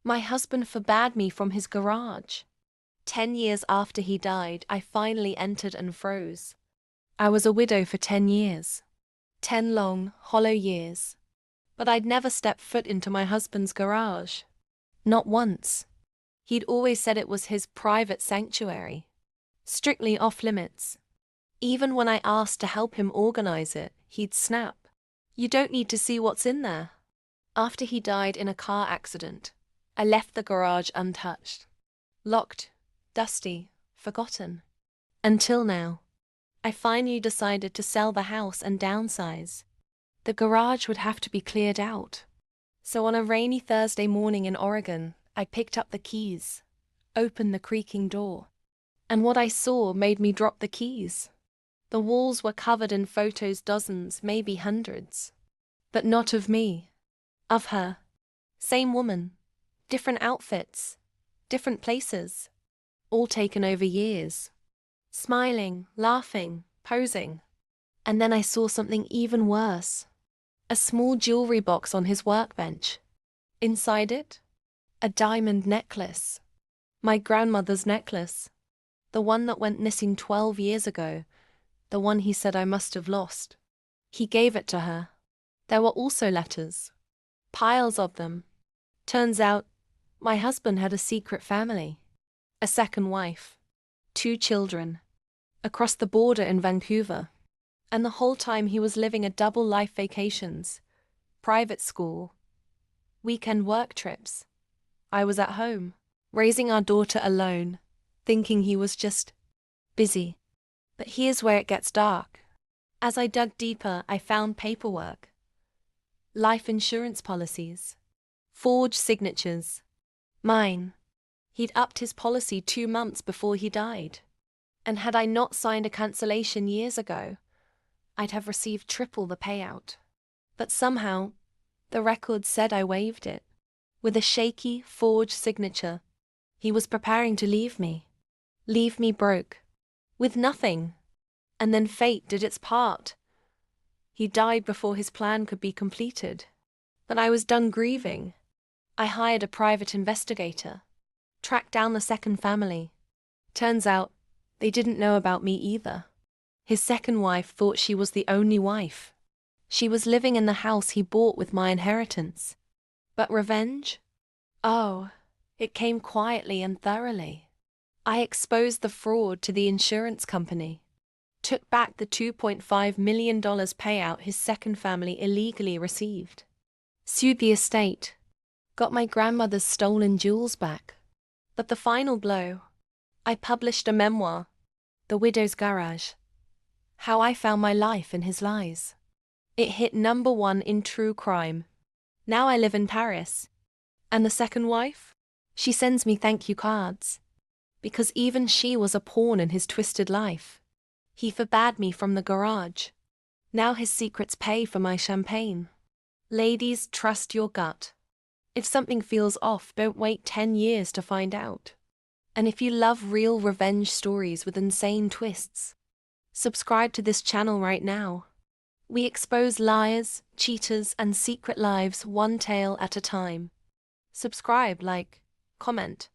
My husband forbade me from his garage. 10 years after he died, I finally entered and froze. I was a widow for 10 years. 10 long, hollow years. But I'd never stepped foot into my husband's garage. Not once. He'd always said it was his private sanctuary. Strictly off limits. Even when I asked to help him organize it, he'd snap. You don't need to see what's in there. After he died in a car accident, I left the garage untouched. Locked, dusty, forgotten. Until now. I finally decided to sell the house and downsize. The garage would have to be cleared out. So on a rainy Thursday morning in Oregon, I picked up the keys, opened the creaking door, and what I saw made me drop the keys. The walls were covered in photos, dozens, maybe hundreds. But not of me. Of her. Same woman. Different outfits. Different places. All taken over years. Smiling, laughing, posing. And then I saw something even worse. A small jewelry box on his workbench. Inside it, a diamond necklace. My grandmother's necklace. The one that went missing 12 years ago. The one he said I must have lost. He gave it to her. There were also letters. Piles of them. Turns out, my husband had a secret family. A second wife. 2 children. Across the border in Vancouver. And the whole time he was living a double life: vacations, private school, weekend work trips. I was at home, raising our daughter alone, thinking he was just busy. But here's where it gets dark. As I dug deeper, I found paperwork. Life insurance policies. Forged signatures. Mine. He'd upped his policy 2 months before he died. And had I not signed a cancellation years ago, I'd have received triple the payout. But somehow, the record said I waived it. With a shaky, forged signature, he was preparing to leave me. Leave me broke. With nothing. And then fate did its part. He died before his plan could be completed. But I was done grieving. I hired a private investigator. Tracked down the second family. Turns out, they didn't know about me either. His second wife thought she was the only wife. She was living in the house he bought with my inheritance. But revenge? Oh, it came quietly and thoroughly. I exposed the fraud to the insurance company. Took back the $2.5 million payout his second family illegally received. Sued the estate. Got my grandmother's stolen jewels back. But the final blow, I published a memoir, The Widow's Garage. How I found my life in his lies. It hit #1 in true crime. Now I live in Paris. And the second wife? She sends me thank you cards. Because even she was a pawn in his twisted life. He forbade me from the garage. Now his secrets pay for my champagne. Ladies, trust your gut. If something feels off, don't wait 10 years to find out. And if you love real revenge stories with insane twists, subscribe to this channel right now. We expose liars, cheaters, and secret lives one tale at a time. Subscribe, like, comment.